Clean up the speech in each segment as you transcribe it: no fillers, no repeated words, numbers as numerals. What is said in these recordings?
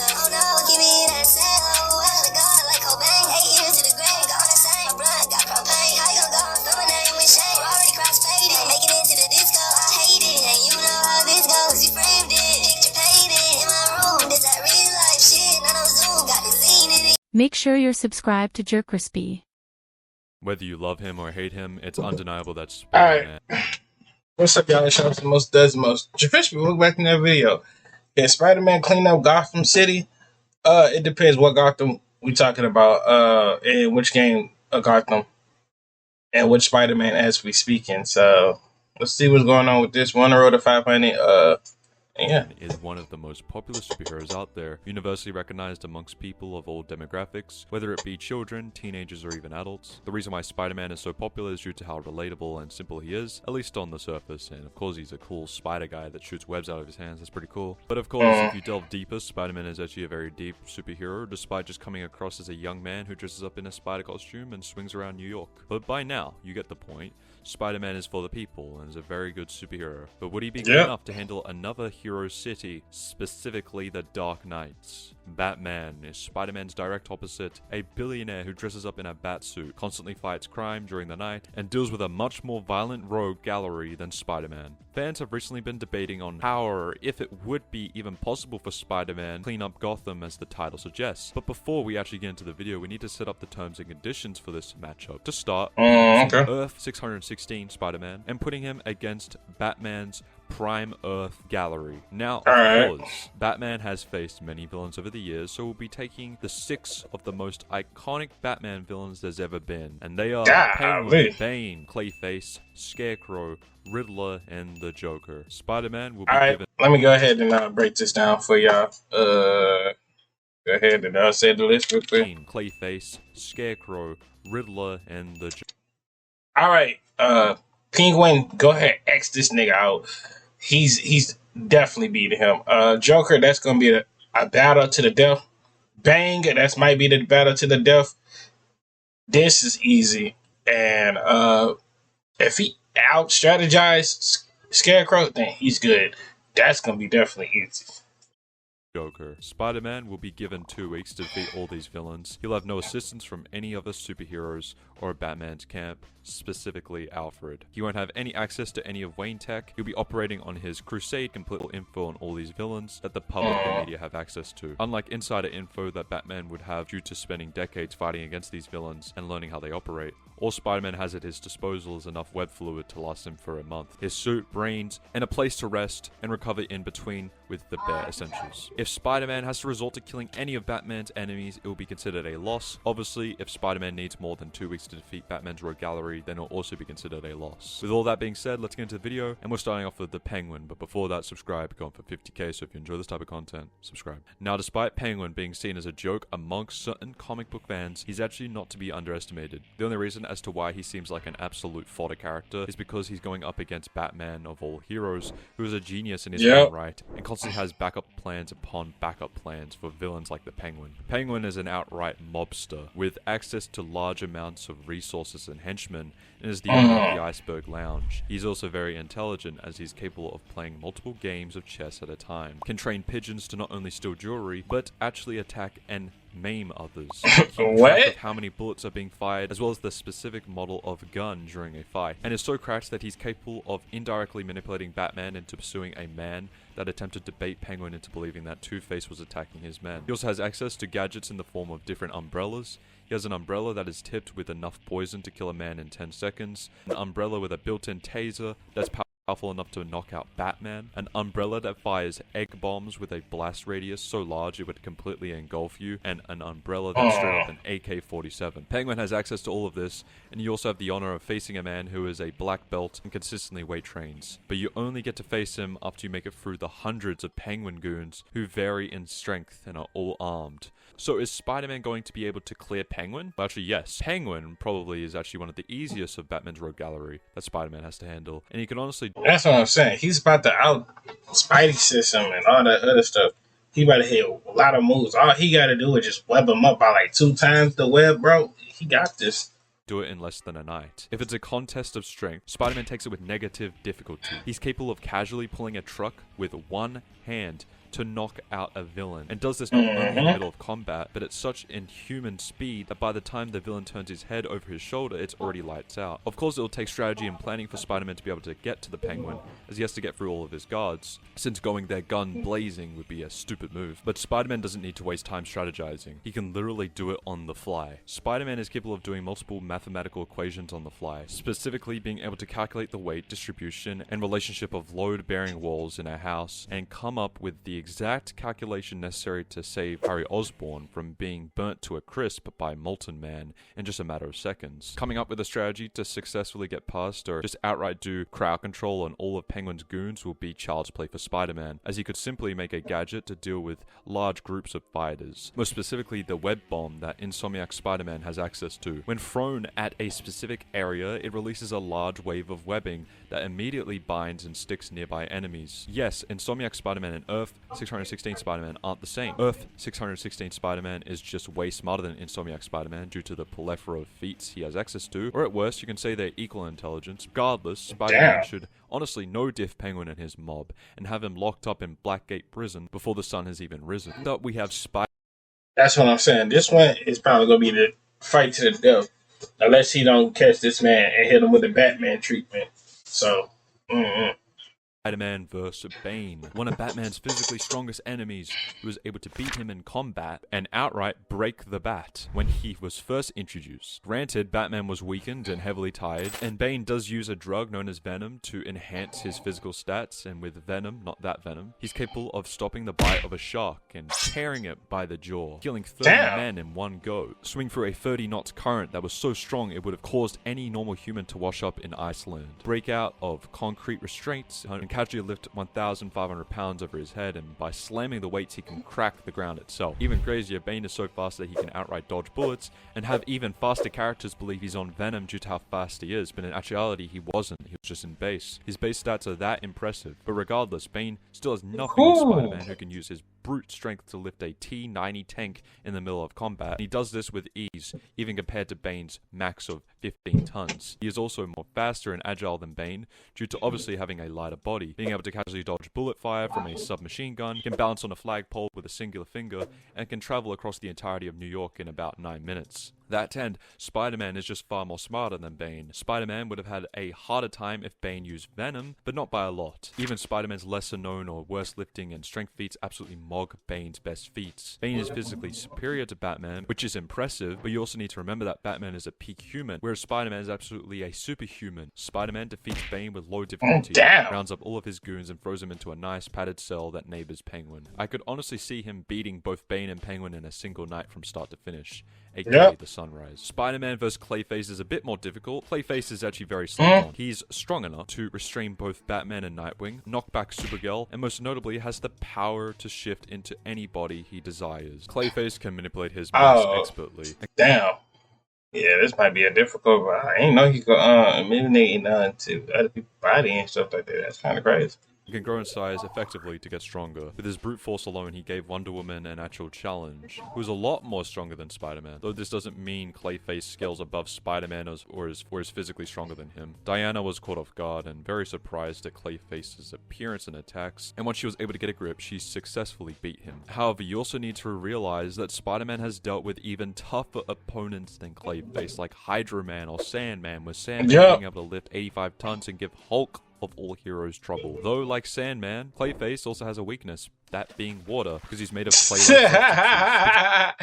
myself. Oh no, give me that sound. Oh, I gotta go like Cobain. 8 years to the grave, gone insane. My blood got propane. How you gon' go and throw my name with shame? Already cross-faded, making it to the disco. I hate it, and you know how this goes. You framed it, picture painted in my room. This that real life shit, none of Zoom, got the scene in it. Make sure you're subscribed to JerCrispy. Whether you love him or hate him, it's undeniable that Spider-Man. Alright. What's up, y'all? Shout out to the most does most. JerCrispy, welcome back to that video. Can Spider-Man clean up Gotham City? It depends what Gotham we talking about, and which game of Gotham, and which Spider-Man as we speaking. So let's see what's going on with this. One road to 500. Yeah. Is one of the most popular superheroes out there, universally recognized amongst people of all demographics, whether it be children, teenagers, or even adults. The reason why Spider-Man is so popular is due to how relatable and simple he is, at least on the surface, and of course he's a cool spider guy that shoots webs out of his hands. That's pretty cool. But of course, if you delve deeper, Spider-Man is actually a very deep superhero, despite just coming across as a young man who dresses up in a spider costume and swings around New York. But by now, you get the point. Spider-Man is for the people and is a very good superhero. But would he be good enough to handle another hero's city, specifically the Dark Knights? Batman is Spider-Man's direct opposite, a billionaire who dresses up in a bat suit, constantly fights crime during the night, and deals with a much more violent rogue gallery than Spider-Man. Fans have recently been debating on how or if it would be even possible for Spider-Man to clean up Gotham as the title suggests. But before we actually get into the video, we need to set up the terms and conditions for this matchup. To start, Earth 616 Spider-Man, and putting him against Batman's Prime Earth gallery. Now, of course, Batman has faced many villains over the years, so we'll be taking the 6 of the most iconic Batman villains there's ever been. And they are Penguin, Bane, Clayface, Scarecrow, Riddler, and the Joker. Spider-Man will be given... Let me go ahead and break this down for y'all. Go ahead and say the list real quick. Bane, Clayface, Scarecrow, Riddler, and the Joker. Alright, Penguin, go ahead, X this nigga out. He's definitely beating him. Joker, that's gonna be a battle to the death. Bang, that might be the battle to the death. This is easy. And if he out strategized Scarecrow, then he's good. That's gonna be definitely easy. Joker. Spider-Man will be given 2 weeks to defeat all these villains. He'll have no assistance from any other superheroes or Batman's camp, specifically Alfred. He won't have any access to any of Wayne Tech. He'll be operating on his crusade, complete info on all these villains that the public and media have access to. Unlike insider info that Batman would have due to spending decades fighting against these villains and learning how they operate, all Spider-Man has at his disposal is enough web fluid to last him for a month, his suit, brains, and a place to rest and recover in between with the bare essentials. If Spider-Man has to resort to killing any of Batman's enemies, it will be considered a loss. Obviously, if Spider-Man needs more than 2 weeks to defeat Batman's rogue gallery, then it will also be considered a loss. With all that being said, let's get into the video, and we're starting off with the Penguin, but before that, subscribe, going for 50k, so if you enjoy this type of content, subscribe. Now, despite Penguin being seen as a joke amongst certain comic book fans, he's actually not to be underestimated. The only reason as to why he seems like an absolute fodder character is because he's going up against Batman of all heroes, who is a genius in his own right, and constantly has backup plans upon backup plans for villains like the Penguin. Penguin is an outright mobster, with access to large amounts of resources and henchmen, and is the owner of the Iceberg Lounge. He's also very intelligent, as he's capable of playing multiple games of chess at a time, can train pigeons to not only steal jewelry, but actually attack and maim others. Keep track of how many bullets are being fired, as well as the specific model of gun during a fight, and is so cracked that he's capable of indirectly manipulating Batman into pursuing a man that attempted to bait Penguin into believing that Two-Face was attacking his men. He also has access to gadgets in the form of different umbrellas. He has an umbrella that is tipped with enough poison to kill a man in 10 seconds, an umbrella with a built-in taser that's powerful enough to knock out Batman, an umbrella that fires egg bombs with a blast radius so large it would completely engulf you, and an umbrella that's straight up an AK-47. Penguin has access to all of this, and you also have the honor of facing a man who is a black belt and consistently weight trains. But you only get to face him after you make it through the hundreds of Penguin goons who vary in strength and are all armed. So is Spider-Man going to be able to clear Penguin? Well, actually, yes. Penguin probably is actually one of the easiest of Batman's rogue gallery that Spider-Man has to handle. And he can honestly... That's what I'm saying. He's about to out Spidey system and all that other stuff. He about to hit a lot of moves. All he got to do is just web him up by like 2 times the web, bro. He got this. do it in less than a night. If it's a contest of strength, Spider-Man takes it with negative difficulty. He's capable of casually pulling a truck with one hand to knock out a villain, and does this not only in the middle of combat, but at such inhuman speed that by the time the villain turns his head over his shoulder, it's already lights out. Of course, it will take strategy and planning for Spider-Man to be able to get to the Penguin, as he has to get through all of his guards, since going there gun blazing would be a stupid move. But Spider-Man doesn't need to waste time strategizing. He can literally do it on the fly. Spider-Man is capable of doing multiple mathematical equations on the fly, specifically being able to calculate the weight distribution and relationship of load-bearing walls in a house, and come up with the exact calculation necessary to save Harry Osborn from being burnt to a crisp by Molten Man in just a matter of seconds. Coming up with a strategy to successfully get past or just outright do crowd control on all of Penguin's goons will be child's play for Spider-Man, as he could simply make a gadget to deal with large groups of fighters, most specifically the web bomb that Insomniac Spider-Man has access to. When thrown at a specific area, it releases a large wave of webbing that immediately binds and sticks nearby enemies. Yes, Insomniac Spider-Man and Earth 616 Spider-Man aren't the same. Earth 616 Spider-Man is just way smarter than Insomniac Spider-Man due to the plethora of feats he has access to, or at worst, you can say they're equal in intelligence. Regardless, Spider-Man should honestly no diff Penguin and his mob, and have him locked up in Blackgate Prison before the sun has even risen. But we have That's what I'm saying. This one is probably going to be the fight to the death, unless he don't catch this man and hit him with the Batman treatment. So, Spider-Man vs. Bane, one of Batman's physically strongest enemies, who was able to beat him in combat and outright break the Bat when he was first introduced. Granted, Batman was weakened and heavily tired, and Bane does use a drug known as Venom to enhance his physical stats, and with Venom, not that Venom, he's capable of stopping the bite of a shark and tearing it by the jaw, killing 30 men in one go. Swing through a 30 knots current that was so strong it would have caused any normal human to wash up in Iceland. Breakout of concrete restraints, and casually lift 1,500 pounds over his head, and by slamming the weights he can crack the ground itself. Even crazier, Bane is so fast that he can outright dodge bullets, and have even faster characters believe he's on Venom due to how fast he is, but in actuality he wasn't, he was just in base. His base stats are that impressive, but regardless, Bane still has nothing on Spider-Man, who can use his brute strength to lift a T-90 tank in the middle of combat. And he does this with ease, even compared to Bane's max of 15 tons. He is also more faster and agile than Bane, due to obviously having a lighter body, being able to casually dodge bullet fire from a submachine gun, can balance on a flagpole with a singular finger, and can travel across the entirety of New York in about 9 minutes. That end, Spider-Man is just far more smarter than Bane. Spider-Man would have had a harder time if Bane used Venom, but not by a lot. Even Spider-Man's lesser known or worse lifting and strength feats absolutely mog Bane's best feats. Bane is physically superior to Batman, which is impressive, but you also need to remember that Batman is a peak human, whereas Spider-Man is absolutely a superhuman. Spider-Man defeats Bane with low difficulty, rounds up all of his goons and throws him into a nice padded cell that neighbors Penguin. I could honestly see him beating both Bane and Penguin in a single night from start to finish, aka the sunrise. Spider-Man vs. Clayface is a bit more difficult. Clayface is actually very strong. He's strong enough to restrain both Batman and Nightwing, knock back Supergirl, and most notably has the power to shift into any body he desires. Clayface can manipulate his mass expertly. Damn. Yeah, this might be a difficult one. I ain't know he could eliminate to other people's body and stuff like that. That's kind of crazy. He can grow in size effectively to get stronger. With his brute force alone, he gave Wonder Woman an actual challenge, who is a lot more stronger than Spider-Man, though this doesn't mean Clayface scales above Spider-Man or is physically stronger than him. Diana was caught off guard and very surprised at Clayface's appearance and attacks, and once she was able to get a grip, she successfully beat him. However, you also need to realize that Spider-Man has dealt with even tougher opponents than Clayface, like Hydro Man or Sandman, with Sandman being able to lift 85 tons and give Hulk of all heroes trouble. Though, like Sandman, Clayface also has a weakness, that being water, because he's made of clay-like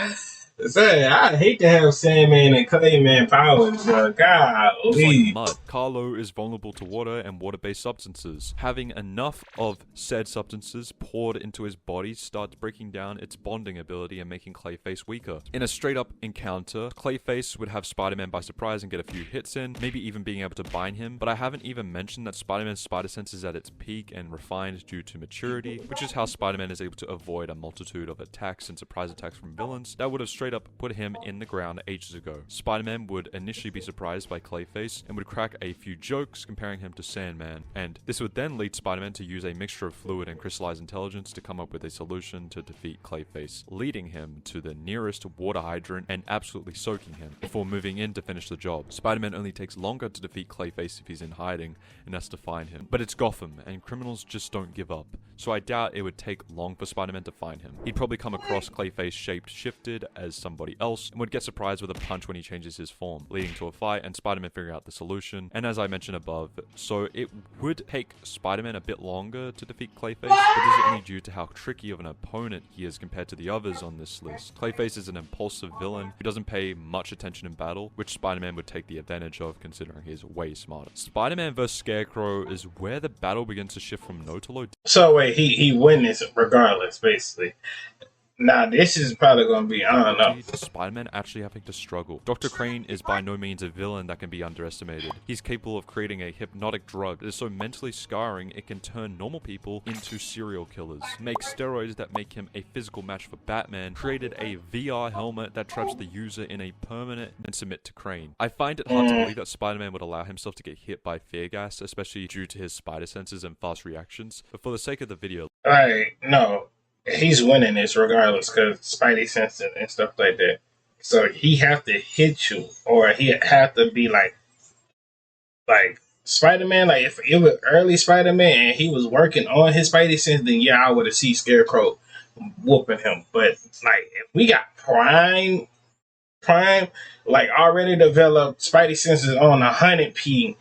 Say, I hate to have Sandman and Clayman powers, but golly. Like mud. Carlo is vulnerable to water and water-based substances. Having enough of said substances poured into his body starts breaking down its bonding ability and making Clayface weaker. In a straight-up encounter, Clayface would have Spider-Man by surprise and get a few hits in, maybe even being able to bind him, but I haven't even mentioned that Spider-Man's spider sense is at its peak and refined due to maturity, which is how Spider-Man is able to avoid a multitude of attacks and surprise attacks from villains that would have straight straight up put him in the ground ages ago. Spider-Man would initially be surprised by Clayface and would crack a few jokes comparing him to Sandman, and this would then lead Spider-Man to use a mixture of fluid and crystallized intelligence to come up with a solution to defeat Clayface, leading him to the nearest water hydrant and absolutely soaking him before moving in to finish the job. Spider-Man only takes longer to defeat Clayface if he's in hiding and has to find him, but it's Gotham and criminals just don't give up, so I doubt it would take long for Spider-Man to find him. He'd probably come across Clayface shaped shifted as somebody else and would get surprised with a punch when he changes his form, leading to a fight and Spider-Man figuring out the solution. And as I mentioned above, so it would take Spider-Man a bit longer to defeat Clayface, but this is only due to how tricky of an opponent he is compared to the others on this list. Clayface is an impulsive villain who doesn't pay much attention in battle, which Spider-Man would take the advantage of considering he's way smarter. Spider-Man vs. Scarecrow is where the battle begins to shift from no to low. So wait, he wins regardless, basically. Now, this is probably going to be, I don't know. Spider-Man actually having to struggle. Dr. Crane is by no means a villain that can be underestimated. He's capable of creating a hypnotic drug that is so mentally scarring it can turn normal people into serial killers. Makes steroids that make him a physical match for Batman. Created a VR helmet that traps the user in a permanent and submit to Crane. I find it hard to believe that Spider-Man would allow himself to get hit by fear gas, especially due to his spider senses and fast reactions. But for the sake of the video, No. He's winning this regardless because Spidey sense and stuff like that. So he have to hit you, or he have to be like Spider-Man. Like if it was early Spider-Man and he was working on his Spidey sense, then yeah, I would have seen Scarecrow whooping him. But like if we got prime, like already developed Spidey senses on 100p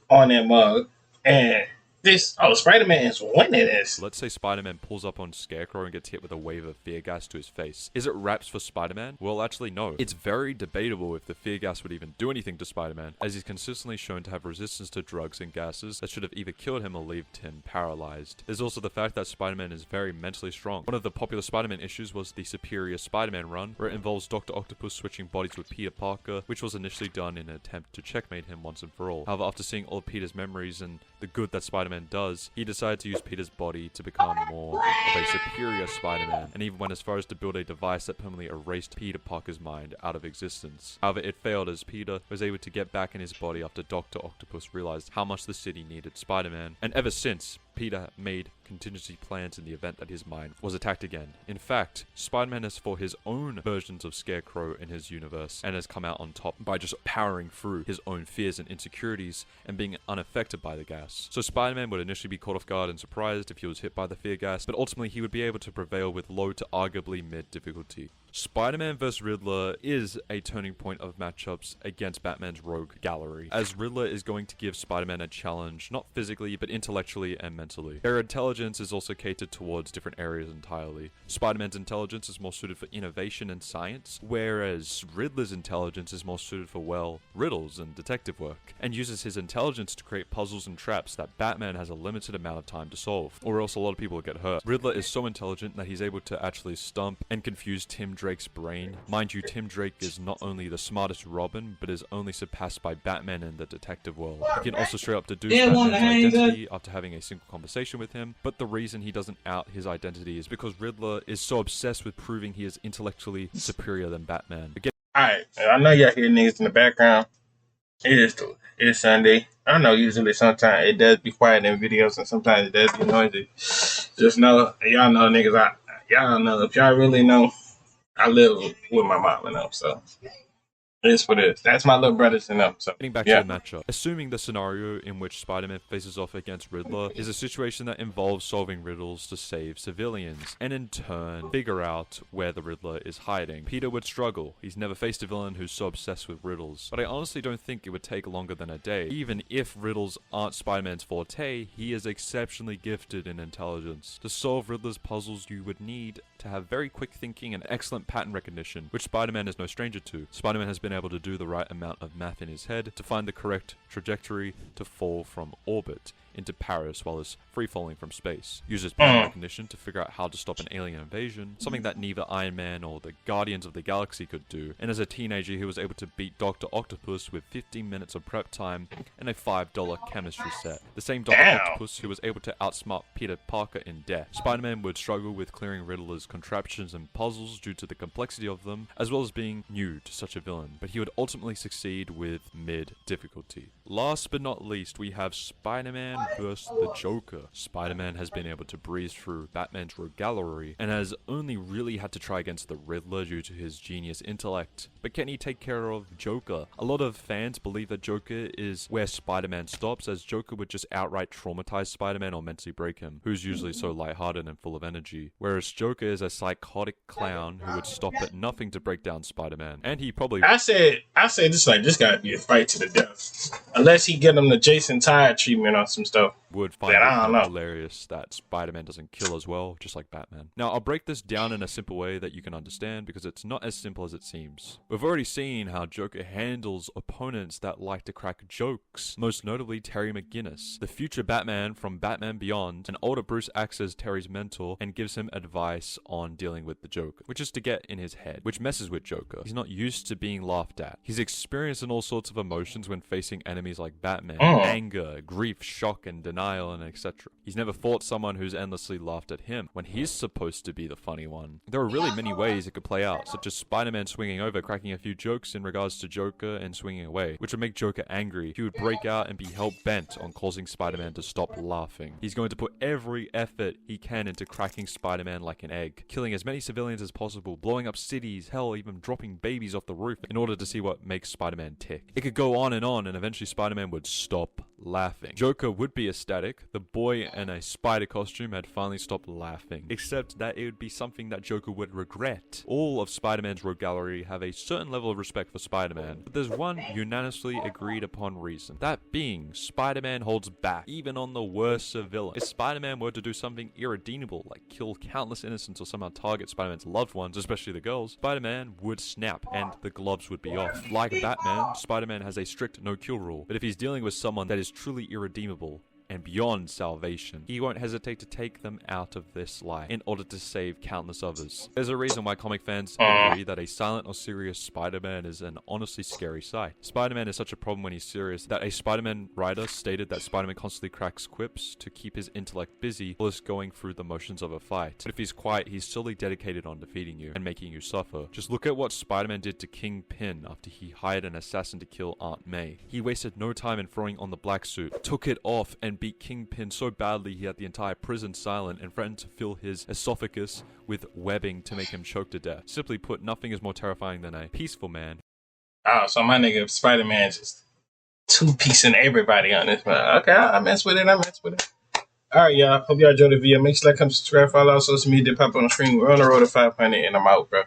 on that mug, and Spider-Man is winning this. Let's say Spider-Man pulls up on Scarecrow and gets hit with a wave of fear gas to his face. Is it raps for Spider-Man? Well, actually, no. It's very debatable if the fear gas would even do anything to Spider-Man, as he's consistently shown to have resistance to drugs and gases that should have either killed him or left him paralyzed. There's also the fact that Spider-Man is very mentally strong. One of the popular Spider-Man issues was the Superior Spider-Man run, where it involves Dr. Octopus switching bodies with Peter Parker, which was initially done in an attempt to checkmate him once and for all. However, after seeing all of Peter's memories and the good that Spider-Man does, he decided to use Peter's body to become more of a superior Spider-Man, and even went as far as to build a device that permanently erased Peter Parker's mind out of existence. However, it failed as Peter was able to get back in his body after Dr. Octopus realized how much the city needed Spider-Man, and ever since, Peter made contingency plans in the event that his mind was attacked again. In fact, Spider-Man has fought his own versions of Scarecrow in his universe and has come out on top by just powering through his own fears and insecurities and being unaffected by the gas. So Spider-Man would initially be caught off guard and surprised if he was hit by the fear gas, but ultimately he would be able to prevail with low to arguably mid difficulty. Spider-Man vs. Riddler is a turning point of matchups against Batman's rogue gallery, as Riddler is going to give Spider-Man a challenge, not physically, but intellectually and mentally. Their intelligence is also catered towards different areas entirely. Spider-Man's intelligence is more suited for innovation and science, whereas Riddler's intelligence is more suited for, well, riddles and detective work, and uses his intelligence to create puzzles and traps that Batman has a limited amount of time to solve, or else a lot of people will get hurt. Riddler is so intelligent that he's able to actually stump and confuse Tim Drake's brain. Mind you, Tim Drake is not only the smartest Robin, but is only surpassed by Batman in the detective world. He can also straight up deduce Batman's identity after having a single conversation with him, but the reason he doesn't out his identity is because Riddler is so obsessed with proving he is intellectually superior than Batman. Again, Alright, I know y'all hear niggas in the background. It is Sunday. I know usually sometimes it does be quiet in videos and sometimes it does be noisy. Just know, y'all know niggas, y'all know, if y'all really know, I live with my mom and them, so it's what it is. That's my little brothers and them. So getting back to the matchup, assuming the scenario in which Spider-Man faces off against Riddler is a situation that involves solving riddles to save civilians, and in turn figure out where the Riddler is hiding. Peter would struggle. He's never faced a villain who's so obsessed with riddles, but I honestly don't think it would take longer than a day. Even if riddles aren't Spider-Man's forte, he is exceptionally gifted in intelligence. To solve Riddler's puzzles, you would need to have very quick thinking and excellent pattern recognition, which Spider-Man is no stranger to. Spider-Man has been able to do the right amount of math in his head to find the correct trajectory to fall from orbit. into Paris while is free-falling from space. Uses pattern recognition to figure out how to stop an alien invasion, something that neither Iron Man or the Guardians of the Galaxy could do. And as a teenager, he was able to beat Dr. Octopus with 15 minutes of prep time and a $5 chemistry set. The same Dr. Octopus who was able to outsmart Peter Parker in death. Spider-Man would struggle with clearing Riddler's contraptions and puzzles due to the complexity of them, as well as being new to such a villain, but he would ultimately succeed with mid-difficulty. Last but not least, we have Spider-Man vs. the Joker. Spider-Man has been able to breeze through Batman's rogue gallery and has only really had to try against the Riddler due to his genius intellect. But can he take care of Joker? A lot of fans believe that Joker is where Spider-Man stops, as Joker would just outright traumatize Spider-Man or mentally break him, who's usually so lighthearted and full of energy. Whereas Joker is a psychotic clown who would stop at nothing to break down Spider-Man. And he probably... I said this gotta be a fight to the death. Unless he get him the Jason Todd treatment or some stuff. Would find it hilarious that Spider-Man doesn't kill as well, just like Batman. Now, I'll break this down in a simple way that you can understand, because it's not as simple as it seems. We've already seen how Joker handles opponents that like to crack jokes, most notably Terry McGinnis, the future Batman from Batman Beyond. An older Bruce acts as Terry's mentor and gives him advice on dealing with the Joker, which is to get in his head, which messes with Joker. He's not used to being laughed at. He's experienced in all sorts of emotions when facing enemies like Batman, anger, grief, shock, and denial, and etc. He's never fought someone who's endlessly laughed at him when he's supposed to be the funny one. There are really many ways it could play out, such as Spider-Man swinging over, cracking a few jokes in regards to Joker, and swinging away, which would make Joker angry. He would break out and be hell-bent on causing Spider-Man to stop laughing. He's going to put every effort he can into cracking Spider-Man like an egg, killing as many civilians as possible, blowing up cities, hell, even dropping babies off the roof in order to see what makes Spider-Man tick. It could go on, and eventually Spider-Man would stop laughing. Joker would be ecstatic. The boy in a spider costume had finally stopped laughing, except that it would be something that Joker would regret. All of Spider-Man's rogue gallery have a certain level of respect for Spider-Man, but there's one unanimously agreed upon reason. That being, Spider-Man holds back, even on the worst of villains. If Spider-Man were to do something irredeemable, like kill countless innocents or somehow target Spider-Man's loved ones, especially the girls, Spider-Man would snap and the gloves would be off. Like Batman, Spider-Man has a strict no-kill rule, but if he's dealing with someone that is truly irredeemable and beyond salvation, he won't hesitate to take them out of this life in order to save countless others. There's a reason why comic fans agree that a silent or serious Spider-Man is an honestly scary sight. Spider-Man is such a problem when he's serious that a Spider-Man writer stated that Spider-Man constantly cracks quips to keep his intellect busy while just going through the motions of a fight. But if he's quiet, he's solely dedicated on defeating you and making you suffer. Just look at what Spider-Man did to Kingpin after he hired an assassin to kill Aunt May. He wasted no time in throwing on the black suit, took it off, and beat Kingpin so badly he had the entire prison silent and threatened to fill his esophagus with webbing to make him choke to death. Simply put, nothing is more terrifying than a peaceful man. Oh, so my nigga Spider-Man just two-piecing everybody on this, man. Okay, I mess with it. All right, y'all. Hope y'all enjoyed the video. Make sure to like, comment, subscribe, follow our social media, pop on the screen. We're on the road to 500, and I'm out, bro.